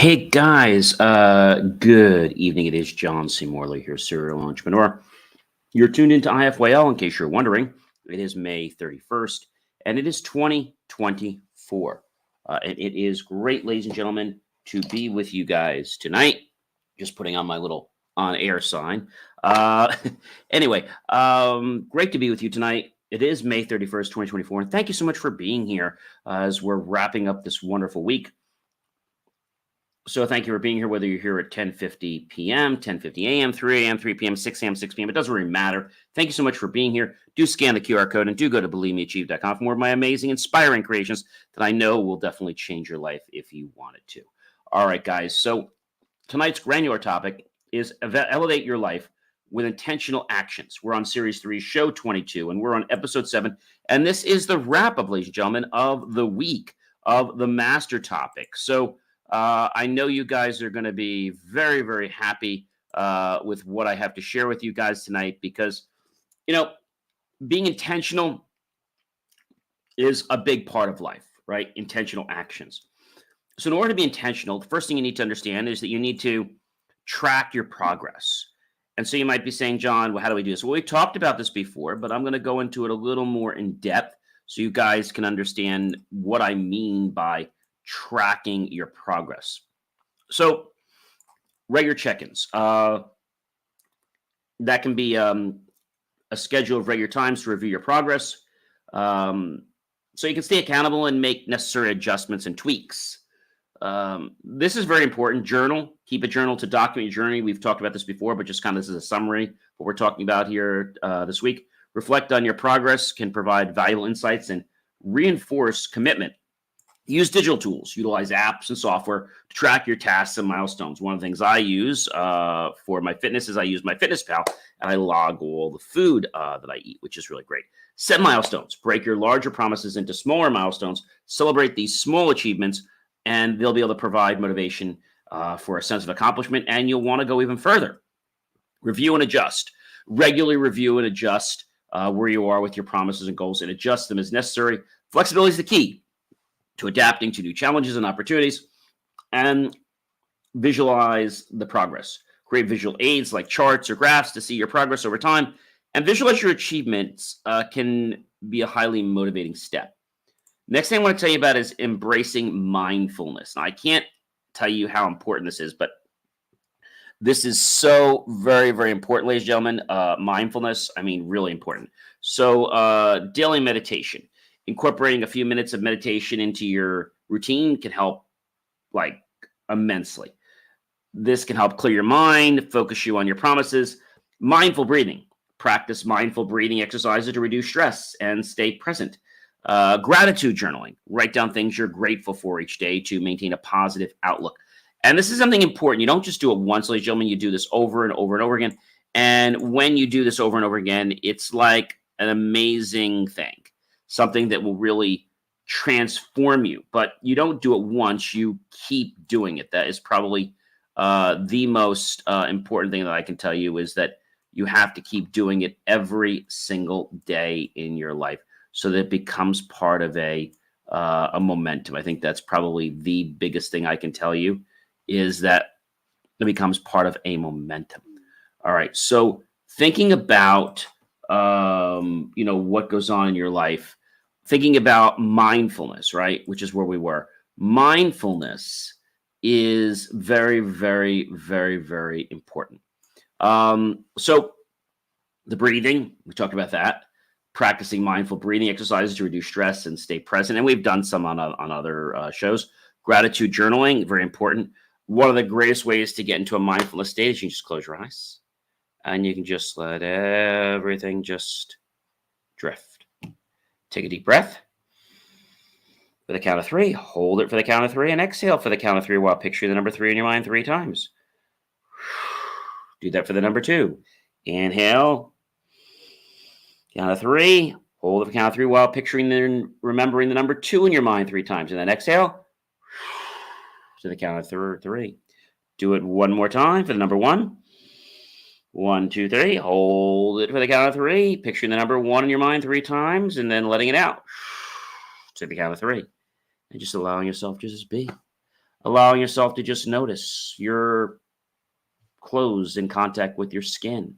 Hey guys, good evening. It is John C. Morley here, serial entrepreneur. You're tuned into IFYL in case you're wondering. It is May 31st and it is 2024. And it is great, ladies and gentlemen, to be with you guys tonight. Just putting on my little on air sign. Uh, anyway, great to be with you tonight. It is May 31st, 2024. And thank you so much for being here as we're wrapping up this wonderful week. So thank you for being here, whether you're here at 10:50 p.m., 10:50 a.m., 3 a.m., 3 p.m., 6 a.m., 6 p.m. It doesn't really matter. Thank you so much for being here. Do scan the QR code and do go to believemeachieve.com for more of my amazing, inspiring creations that I know will definitely change your life if you wanted to. All right, guys. So tonight's granular topic is elevate your life with intentional actions. We're on Series 3, Show 22, and we're on Episode 7. And this is the wrap-up, ladies and gentlemen, of the week of the master topic. So I know you guys are going to be very, very happy with what I have to share with you guys tonight because, you know, being intentional is a big part of life, right? Intentional actions. So in order to be intentional, the first thing you need to understand is that you need to track your progress. And so you might be saying, John, well, how do we do this? Well, we talked about this before, but I'm going to go into it a little more in depth so you guys can understand what I mean by tracking your progress. So regular check-ins. That can be a schedule of regular times to review your progress. So you can stay accountable and make necessary adjustments and tweaks. This is very important. Journal. Keep a journal to document your journey. We've talked about this before, but just kind of this is a summary of what we're talking about here this week. Reflect on your progress can provide valuable insights and reinforce commitment. Use digital tools, utilize apps and software to track your tasks and milestones. One of the things I use for my fitness is I use my Fitness Pal and I log all the food that I eat, which is really great. Set milestones. Break your larger promises into smaller milestones. Celebrate these small achievements, and they'll be able to provide motivation for a sense of accomplishment, and you'll want to go even further. Review and adjust. Regularly review and adjust where you are with your promises and goals and adjust them as necessary. Flexibility is the key to adapting to new challenges and opportunities, and visualize the progress. Create visual aids like charts or graphs to see your progress over time, and visualize your achievements can be a highly motivating step. Next thing I want to tell you about is embracing mindfulness. Now, I can't tell you how important this is, but this is so very, very important, ladies and gentlemen. Mindfulness, I mean, really important. So daily meditation. Incorporating a few minutes of meditation into your routine can help like immensely. This can help clear your mind, focus you on your promises. Mindful breathing. Practice mindful breathing exercises to reduce stress and stay present. Gratitude journaling. Write down things you're grateful for each day to maintain a positive outlook. And this is something important. You don't just do it once, ladies and gentlemen. You do this over and over and over again. And when you do this over and over again, it's like an amazing thing. Something that will really transform you. But you don't do it once. You keep doing it. That is probably the most important thing that I can tell you is that you have to keep doing it every single day in your life so that it becomes part of a momentum. I think that's probably the biggest thing I can tell you is that it becomes part of a momentum. All right. So thinking about, what goes on in your life, thinking about mindfulness, right? Which is where we were. Mindfulness is very, very, very, very important. So the breathing, we talked about that. Practicing mindful breathing exercises to reduce stress and stay present. And we've done some on other shows. Gratitude journaling, very important. One of the greatest ways to get into a mindfulness state is you just close your eyes and you can just let everything just drift. Take a deep breath for the count of 3. Hold it for the count of 3 and exhale for the count of 3 while picturing the number 3 in your mind 3 times. Do that for the number 2. Inhale. Count of 3. Hold it for the count of 3 while picturing and remembering the number 2 in your mind 3 times. And then exhale to the count of 3. Do it one more time for the number 1. 1, 2, 3. Hold it for the count of 3. Picturing the number 1 in your mind 3 times and then letting it out to the count of 3. And just allowing yourself to just be. allowing yourself to just notice your clothes in contact with your skin,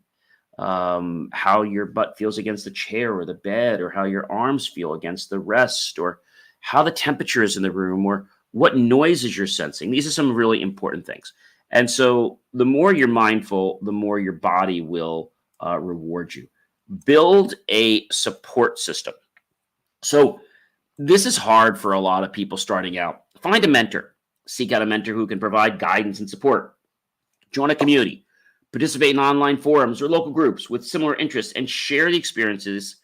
how your butt feels against the chair or the bed, or how your arms feel against the rest, or how the temperature is in the room, or what noises you're sensing. These are some really important things. And so the more you're mindful, the more your body will reward you. Build a support system. So this is hard for a lot of people starting out. Find a mentor. Seek out a mentor who can provide guidance and support. Join a community, participate in online forums or local groups with similar interests, and share the experiences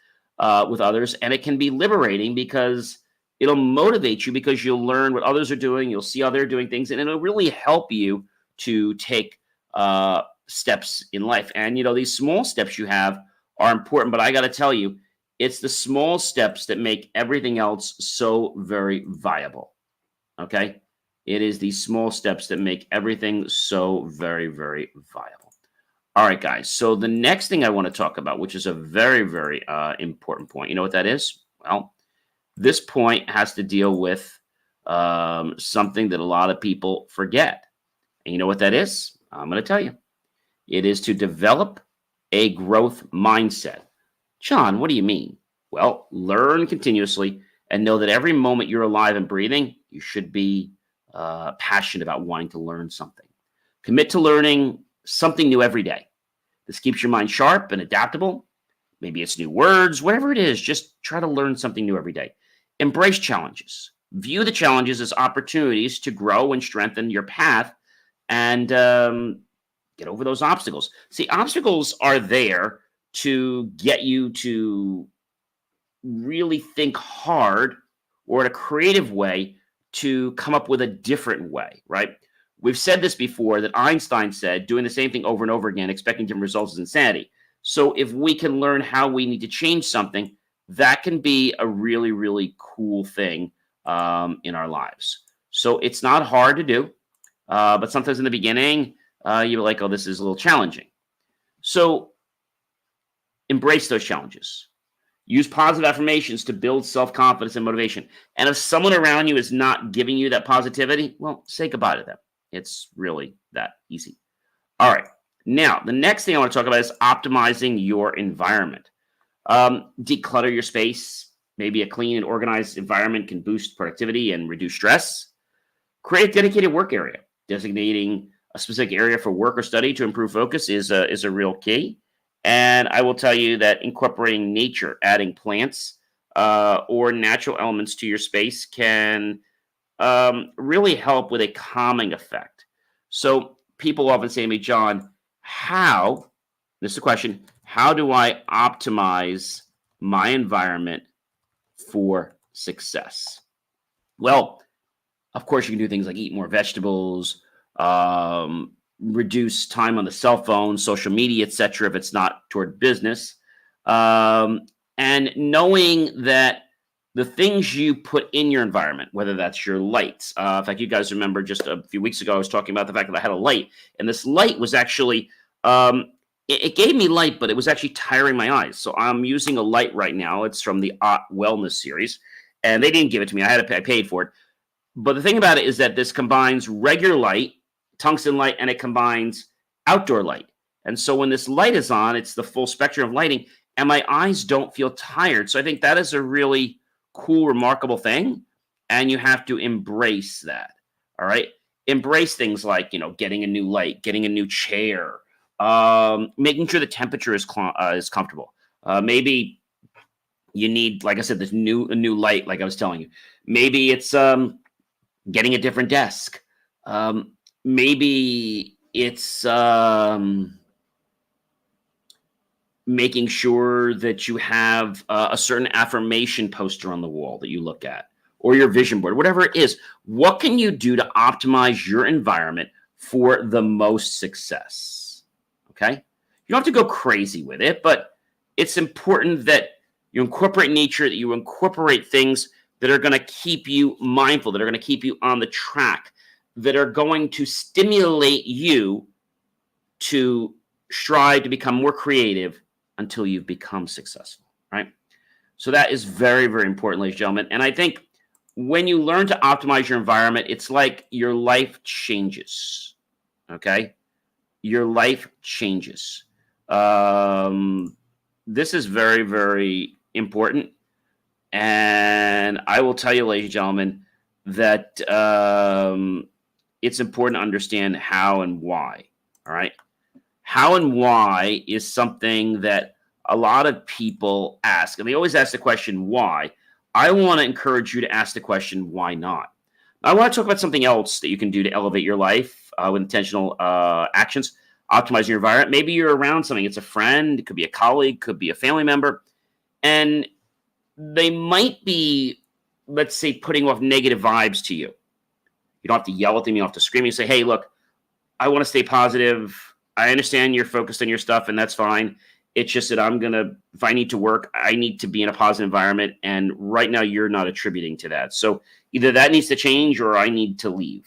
with others. And it can be liberating because it'll motivate you, because you'll learn what others are doing, you'll see how they're doing things, and it'll really help you to take steps in life. And these small steps you have are important, but I got to tell you, it's the small steps that make everything else so very viable. Okay. It is these small steps that make everything so very, very viable. All right, guys. So the next thing I want to talk about, which is a very, very important point, you know what that is? Well, this point has to deal with something that a lot of people forget. And you know what that is? I'm going to tell you. It is to develop a growth mindset. John, what do you mean? Well, learn continuously and know that every moment you're alive and breathing, you should be passionate about wanting to learn something. Commit to learning something new every day. This keeps your mind sharp and adaptable. Maybe it's new words, whatever it is, just try to learn something new every day. Embrace challenges. View the challenges as opportunities to grow and strengthen your path, and get over those obstacles. See, obstacles are there to get you to really think hard, or in a creative way, to come up with a different way, right? We've said this before, that Einstein said doing the same thing over and over again, expecting different results, is insanity. So if we can learn how we need to change something, that can be a really, really cool thing in our lives. So it's not hard to do, but sometimes in the beginning, you're like, oh, this is a little challenging. So embrace those challenges. Use positive affirmations to build self-confidence and motivation. And if someone around you is not giving you that positivity, well, say goodbye to them. It's really that easy. All right. Now, the next thing I want to talk about is optimizing your environment. Declutter your space. Maybe a clean and organized environment can boost productivity and reduce stress. Create a dedicated work area. Designating a specific area for work or study to improve focus is a real key. And I will tell you that incorporating nature, adding plants or natural elements to your space can really help with a calming effect. So people often say to me, John, this is the question, how do I optimize my environment for success? Well, of course, you can do things like eat more vegetables, reduce time on the cell phone, social media, etc., if it's not toward business. And knowing that the things you put in your environment, whether that's your lights. In fact, you guys remember just a few weeks ago, I was talking about the fact that I had a light, and this light was actually, it gave me light, but it was actually tiring my eyes. So I'm using a light right now. It's from the Wellness series, and they didn't give it to me. I paid for it. But the thing about it is that this combines regular light, tungsten light, and it combines outdoor light. And so when this light is on, it's the full spectrum of lighting, and my eyes don't feel tired. So I think that is a really cool, remarkable thing, and you have to embrace that. All right, embrace things like getting a new light, getting a new chair, making sure the temperature is comfortable. Maybe you need, like I said, a new light, like I was telling you. Maybe it's getting a different desk. Maybe it's making sure that you have a certain affirmation poster on the wall that you look at, or your vision board, whatever it is. What can you do to optimize your environment for the most success? Okay. You don't have to go crazy with it, but it's important that you incorporate nature, that you incorporate things that are going to keep you mindful, that are going to keep you on the track, that are going to stimulate you to strive to become more creative until you've become successful, right? So that is very, very important, ladies and gentlemen. And I think when you learn to optimize your environment, it's like your life changes. Okay? Your life changes. This is very, very important. And I will tell you, ladies and gentlemen, that it's important to understand how and why. All right. How and why is something that a lot of people ask, and they always ask the question, why? I want to encourage you to ask the question, why not? I want to talk about something else that you can do to elevate your life with intentional actions, optimize your environment. Maybe you're around something. It's a friend, it could be a colleague, could be a family member, and they might be, let's say, putting off negative vibes to you. You don't have to yell at them. You don't have to scream. You say, hey, look, I want to stay positive. I understand you're focused on your stuff, and that's fine. It's just that if I need to work, I need to be in a positive environment. And right now, you're not attributing to that. So either that needs to change or I need to leave.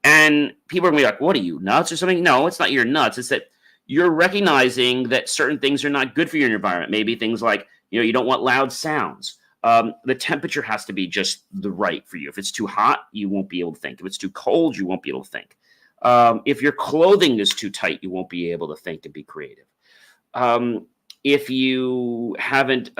And people are going to be like, what are you, nuts or something? No, it's not you're nuts. It's that you're recognizing that certain things are not good for your environment. Maybe things like, you don't want loud sounds. The temperature has to be just the right for you. If it's too hot, you won't be able to think. If it's too cold, you won't be able to think. If your clothing is too tight, you won't be able to think and be creative. If you haven't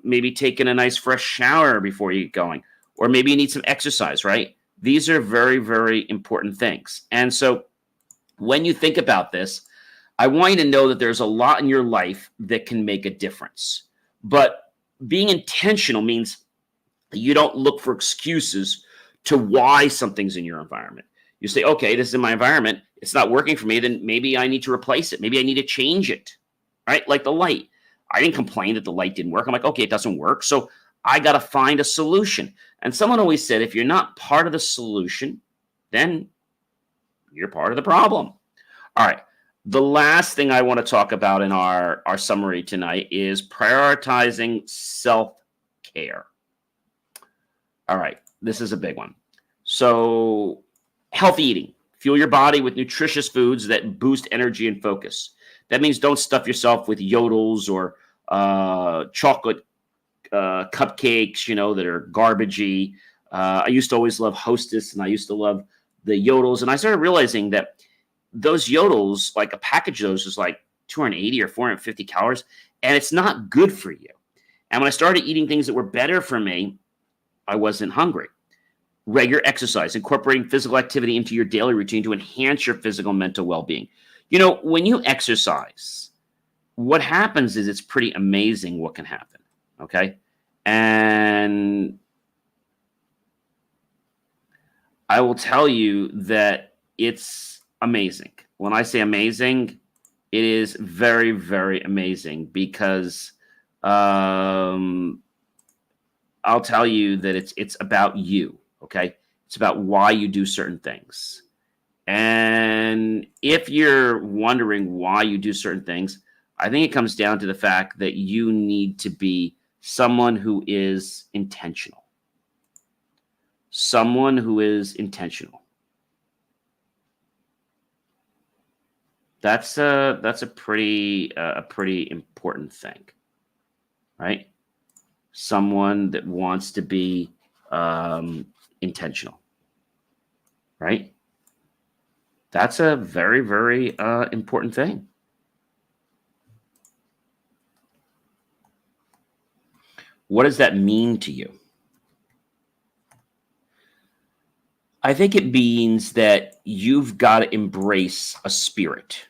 maybe taken a nice fresh shower before you get going, or maybe you need some exercise, right? These are very, very important things. And so when you think about this, I want you to know that there's a lot in your life that can make a difference. But being intentional means that you don't look for excuses to why something's in your environment. You say, okay, this is in my environment. It's not working for me. Then maybe I need to replace it. Maybe I need to change it, right? Like the light. I didn't complain that the light didn't work. I'm like, okay, it doesn't work. So I got to find a solution. And someone always said, if you're not part of the solution, then you're part of the problem. All right. The last thing I want to talk about in our summary tonight is prioritizing self-care. All right. This is a big one. So healthy eating. Fuel your body with nutritious foods that boost energy and focus. That means don't stuff yourself with yodels or chocolate cupcakes, that are garbagey. I used to always love Hostess, and I used to love the yodels. And I started realizing that those yodels, like a package of those is like 280 or 450 calories, and it's not good for you. And when I started eating things that were better for me, I wasn't hungry. Regular exercise, incorporating physical activity into your daily routine to enhance your physical and mental well-being. When you exercise, what happens is it's pretty amazing what can happen, okay? And I will tell you that it's amazing. When I say amazing, it is very, very amazing because I'll tell you that it's about you, okay? It's about why you do certain things. And if you're wondering why you do certain things, I think it comes down to the fact that you need to be someone who is intentional. Someone who is intentional. That's a pretty important thing, right? Someone that wants to be intentional, right? That's a very, very important thing. What does that mean to you? I think it means that you've got to embrace a spirit.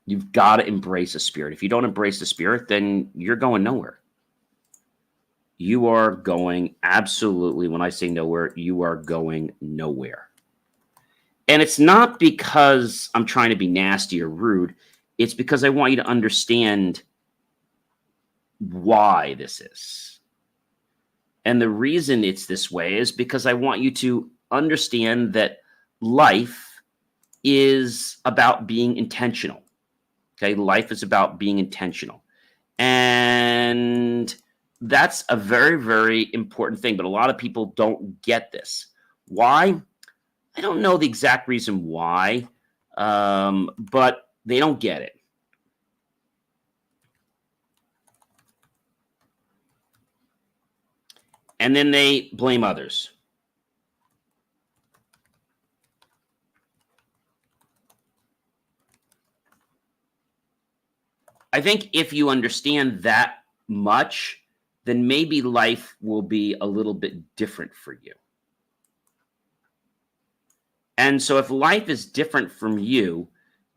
You've got to embrace a spirit. If you don't embrace the spirit, then you're going nowhere. You are going absolutely, when I say nowhere, you are going nowhere. And it's not because I'm trying to be nasty or rude. It's because I want you to understand why this is. And the reason it's this way is because I want you to understand that life is about being intentional. Okay, life is about being intentional. And that's a very, very important thing. But a lot of people don't get this. Why? I don't know the exact reason why, but they don't get it. and then they blame others. I think if you understand that much, then maybe life will be a little bit different for you. And so if life is different from you,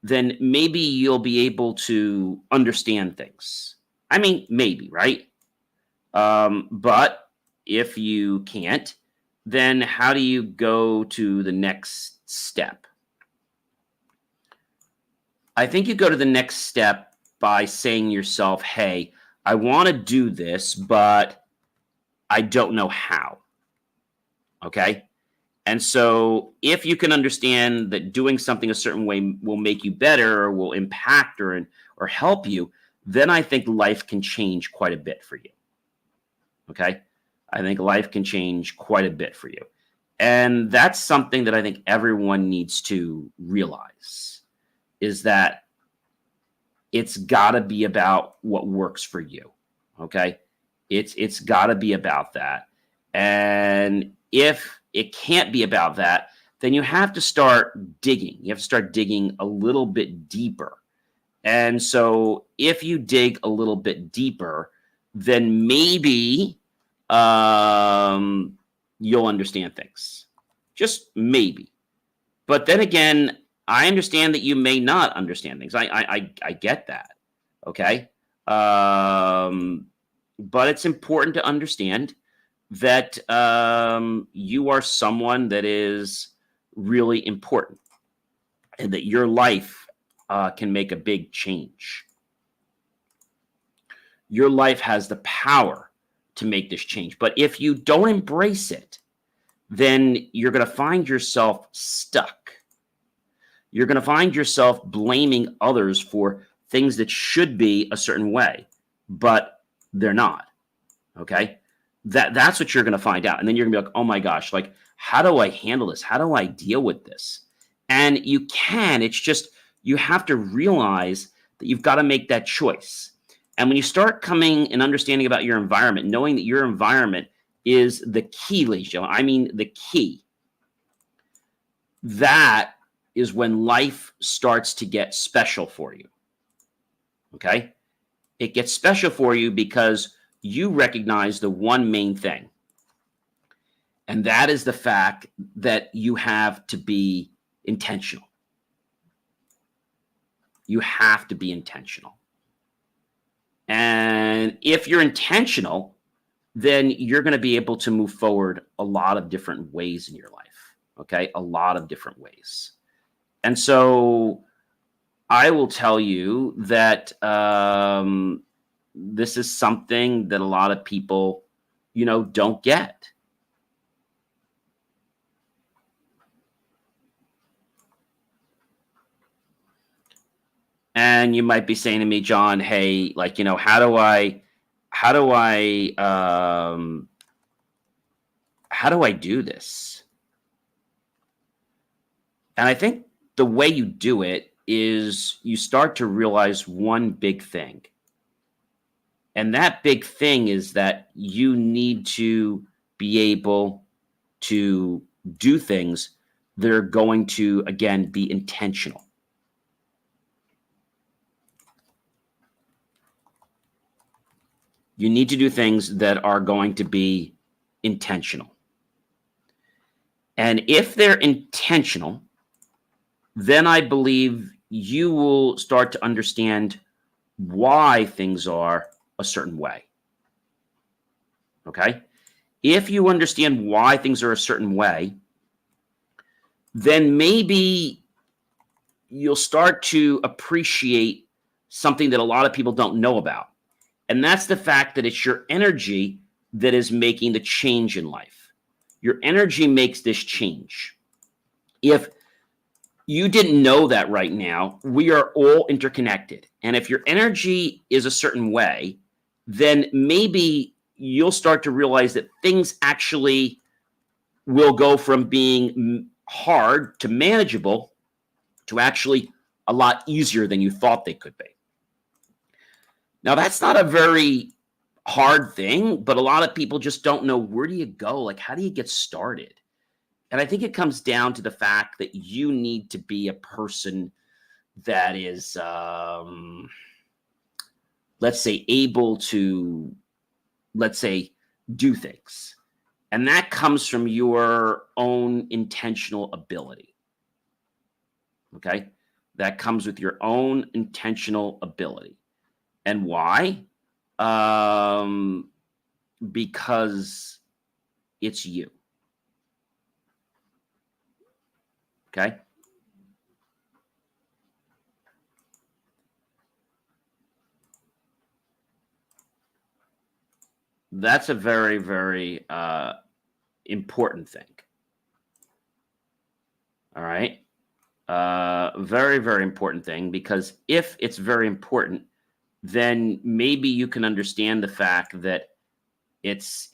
then maybe you'll be able to understand things. I mean, maybe, right? But if you can't, then how do you go to the next step? I think you go to the next step by saying to yourself, hey, I want to do this, but I don't know how. Okay. And so if you can understand that doing something a certain way will make you better or will impact or help you, then I think life can change quite a bit for you. Okay. I think life can change quite a bit for you. And that's something that I think everyone needs to realize is that it's got to be about what works for you. Okay. It's got to be about that. And if it can't be about that, then you have to start digging. You have to start digging a little bit deeper. And so if you dig a little bit deeper, then maybe you'll understand things. Just maybe. But then again, I understand that you may not understand things. I get that. Okay. But it's important to understand that you are someone that is really important and that your life can make a big change. Your life has the power to make this change. But if you don't embrace it, then you're going to find yourself stuck. You're going to find yourself blaming others for things that should be a certain way, but they're not. Okay? That's what you're going to find out. And then you're going to be like, oh my gosh, like, how do I handle this? How do I deal with this? And you can. It's just you have to realize that you've got to make that choice. And when you start coming and understanding about your environment, knowing that your environment is the key, ladies and gentlemen, I mean the key, that is when life starts to get special for you. Okay? It gets special for you because you recognize the one main thing. And that is the fact that you have to be intentional. You have to be intentional. And if you're intentional, then you're going to be able to move forward a lot of different ways in your life. Okay? A lot of different ways. And so I will tell you that this is something that a lot of people, don't get. And you might be saying to me, John, hey, like, how do I do this? And I think the way you do it is you start to realize one big thing. And that big thing is that you need to be able to do things that are going to, again, be intentional. You need to do things that are going to be intentional. And if they're intentional, then I believe you will start to understand why things are a certain way. Okay? If you understand why things are a certain way, then maybe you'll start to appreciate something that a lot of people don't know about. And that's the fact that it's your energy that is making the change in life. Your energy makes this change. If you didn't know that right now, we are all interconnected. And if your energy is a certain way, then maybe you'll start to realize that things actually will go from being hard to manageable to actually a lot easier than you thought they could be. Now, that's not a very hard thing, but a lot of people just don't know, where do you go? Like, how do you get started? And I think it comes down to the fact that you need to be a person that is, let's say, able to, let's say, do things. And that comes from your own intentional ability. Okay. That comes with your own intentional ability. And why? Um, because it's you. Okay. That's a very, very important thing. All right. Very, very important thing, because if it's very important, then maybe you can understand the fact that it's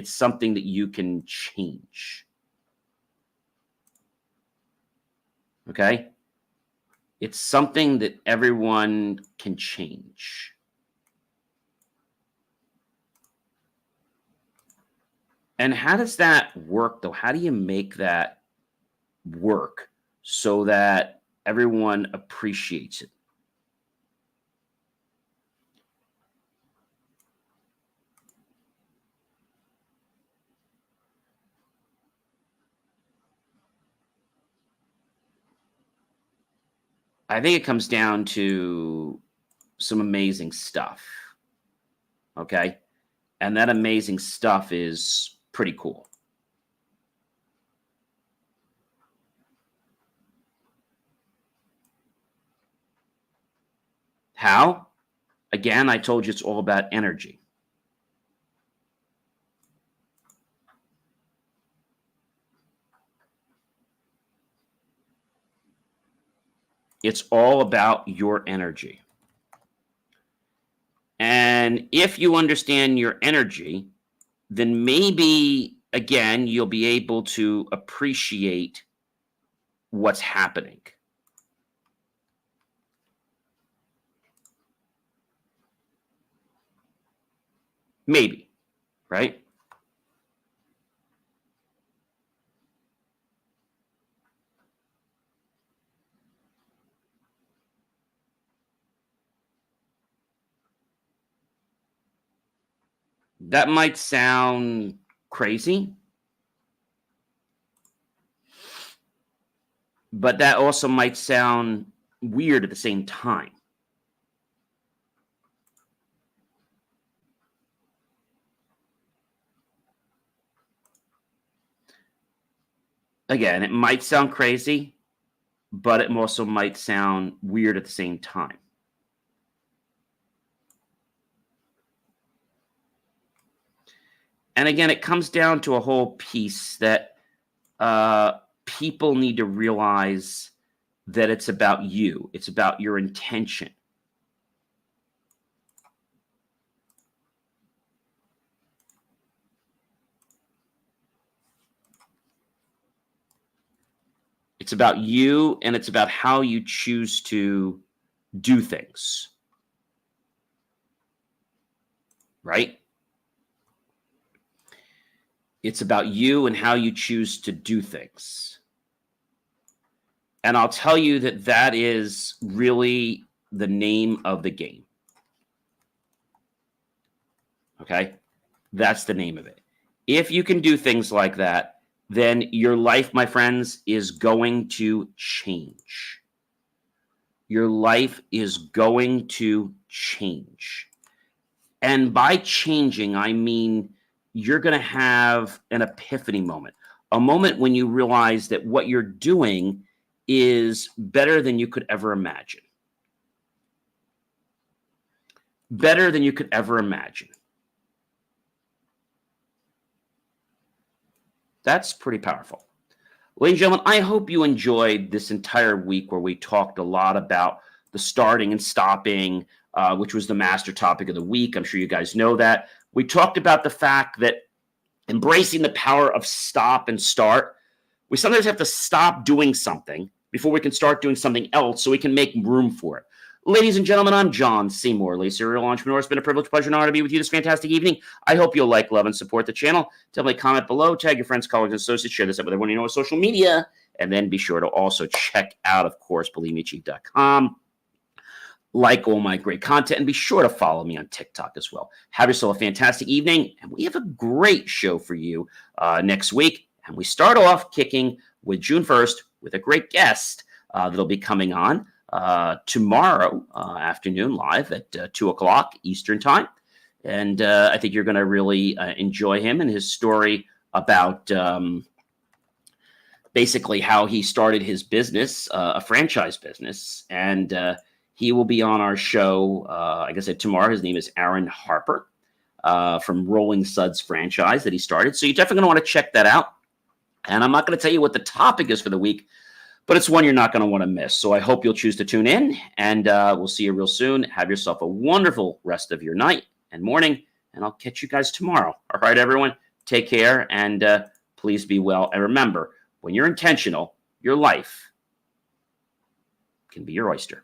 something that you can change. Okay. It's something that everyone can change. And how does that work, though? How do you make that work so that everyone appreciates it? I think it comes down to some amazing stuff. Okay. And that amazing stuff is pretty cool. How? Again, I told you it's all about energy. It's all about your energy. And if you understand your energy, then maybe, again, you'll be able to appreciate what's happening. Maybe, right? That might sound crazy, but that also might sound weird at the same time. Again, it might sound crazy, but it also might sound weird at the same time. And again, it comes down to a whole piece that people need to realize that it's about you. It's about your intention. It's about you, and it's about how you choose to do things. Right? It's about you and how you choose to do things. And I'll tell you that that is really the name of the game. Okay? That's the name of it. If you can do things like that, then your life, my friends, is going to change. Your life is going to change. And by changing, I mean you're going to have an epiphany moment, a moment when you realize that what you're doing is better than you could ever imagine. Better than you could ever imagine. That's pretty powerful. Ladies and gentlemen, I hope you enjoyed this entire week where we talked a lot about the starting and stopping, which was the master topic of the week. I'm sure you guys know that. We talked about the fact that embracing the power of stop and start. We sometimes have to stop doing something before we can start doing something else so we can make room for it. Ladies and gentlemen, I'm John C. Morley, serial entrepreneur. It's been a privilege, pleasure, and honor to be with you this fantastic evening. I hope you'll like, love, and support the channel. Definitely comment below, tag your friends, colleagues, and associates, share this up with everyone you know on social media, and then be sure to also check out, of course, believemechief.com. Like all my great content, and be sure to follow me on TikTok as well. Have yourself a fantastic evening, and we have a great show for you next week. And we start off kicking with June 1st with a great guest that'll be coming on tomorrow afternoon live at 2 o'clock Eastern Time. And I think you're going to really enjoy him and his story about basically how he started his business, a franchise business. And he will be on our show, like I said, tomorrow. His name is Aaron Harper from Rolling Suds franchise that he started. So you're definitely going to want to check that out. And I'm not going to tell you what the topic is for the week, but it's one you're not going to want to miss. So I hope you'll choose to tune in, and we'll see you real soon. Have yourself a wonderful rest of your night and morning, and I'll catch you guys tomorrow. All right, everyone, take care, and please be well. And remember, when you're intentional, your life can be your oyster.